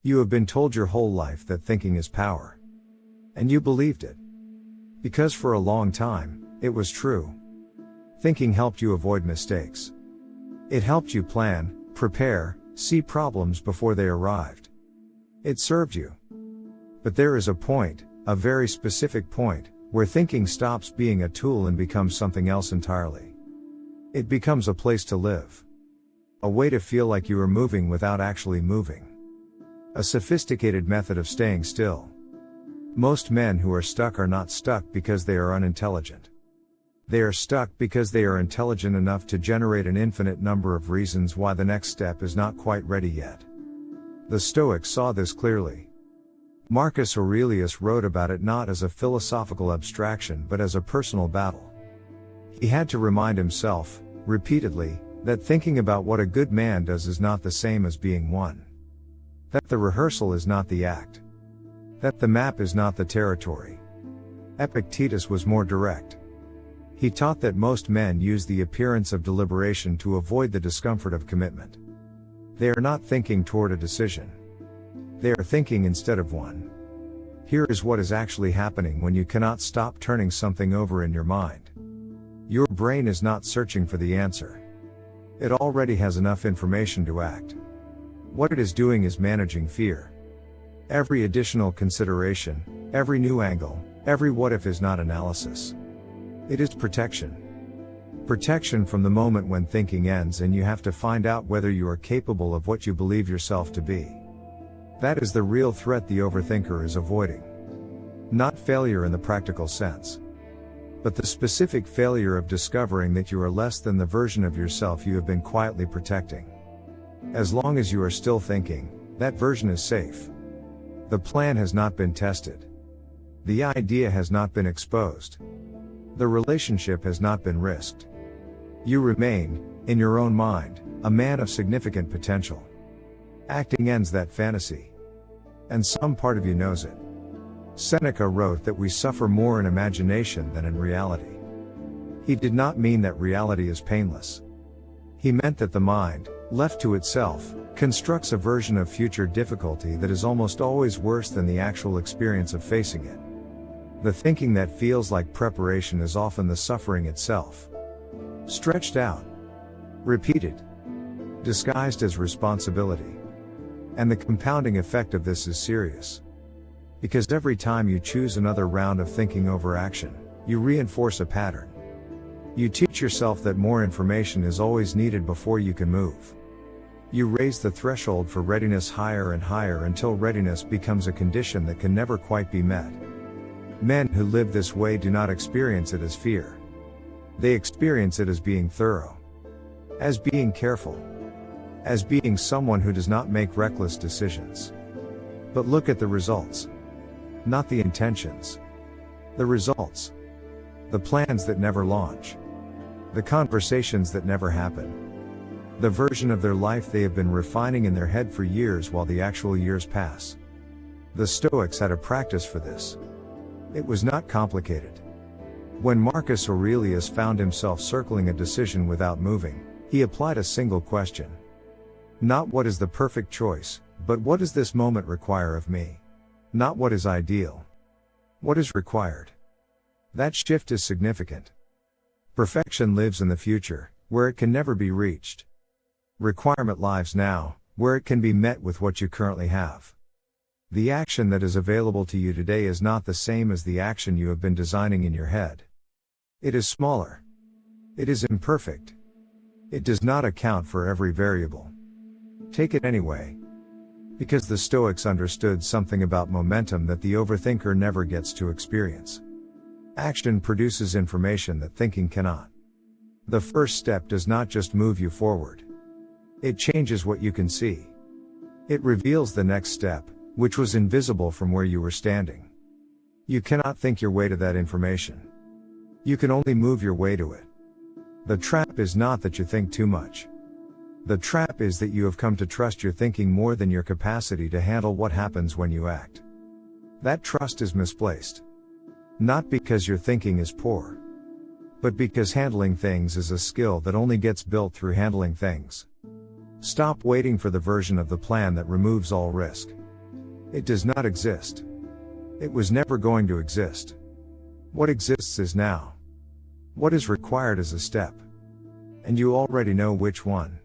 You have been told your whole life that thinking is power. And you believed it. Because for a long time, it was true. Thinking helped you avoid mistakes. It helped you plan, prepare, see problems before they arrived. It served you. But there is a point, a very specific point, where thinking stops being a tool and becomes something else entirely. It becomes a place to live. A way to feel like you are moving without actually moving. A sophisticated method of staying still. Most men who are stuck are not stuck because they are unintelligent. They are stuck because they are intelligent enough to generate an infinite number of reasons why the next step is not quite ready yet. The Stoics saw this clearly. Marcus Aurelius wrote about it not as a philosophical abstraction but as a personal battle. He had to remind himself, repeatedly, that thinking about what a good man does is not the same as being one. That the rehearsal is not the act. That the map is not the territory. Epictetus was more direct. He taught that most men use the appearance of deliberation to avoid the discomfort of commitment. They are not thinking toward a decision. They are thinking instead of one. Here is what is actually happening when you cannot stop turning something over in your mind. Your brain is not searching for the answer. It already has enough information to act. What it is doing is managing fear. Every additional consideration, every new angle, every what if is not analysis. It is protection. Protection from the moment when thinking ends and you have to find out whether you are capable of what you believe yourself to be. That is the real threat the overthinker is avoiding. Not failure in the practical sense. But the specific failure of discovering that you are less than the version of yourself you have been quietly protecting. As long as you are still thinking, that version is safe. The plan has not been tested. The idea has not been exposed. The relationship has not been risked. You remain, in your own mind, a man of significant potential. Acting ends that fantasy. And some part of you knows it. Seneca wrote that we suffer more in imagination than in reality. He did not mean that reality is painless. He meant that the mind, left to itself, constructs a version of future difficulty that is almost always worse than the actual experience of facing it. The thinking that feels like preparation is often the suffering itself. Stretched out. Repeated. Disguised as responsibility. And the compounding effect of this is serious. Because every time you choose another round of thinking over action, you reinforce a pattern. You teach yourself that more information is always needed before you can move. You raise the threshold for readiness higher and higher until readiness becomes a condition that can never quite be met. Men who live this way do not experience it as fear. They experience it as being thorough. As being careful. As being someone who does not make reckless decisions. But look at the results. Not the intentions. The results. The plans that never launch. The conversations that never happen. The version of their life they have been refining in their head for years while the actual years pass. The Stoics had a practice for this. It was not complicated. When Marcus Aurelius found himself circling a decision without moving, he applied a single question. Not what is the perfect choice, but what does this moment require of me? Not what is ideal. What is required? That shift is significant. Perfection lives in the future, where it can never be reached. Requirement lives now, where it can be met with what you currently have. The action that is available to you today is not the same as the action you have been designing in your head. It is smaller. It is imperfect. It does not account for every variable. Take it anyway. Because the Stoics understood something about momentum that the overthinker never gets to experience. Action produces information that thinking cannot. The first step does not just move you forward. It changes what you can see. It reveals the next step, which was invisible from where you were standing. You cannot think your way to that information. You can only move your way to it. The trap is not that you think too much. The trap is that you have come to trust your thinking more than your capacity to handle what happens when you act. That trust is misplaced. Not because your thinking is poor. But because handling things is a skill that only gets built through handling things. Stop waiting for the version of the plan that removes all risk. It does not exist. It was never going to exist. What exists is now. What is required is a step. And you already know which one.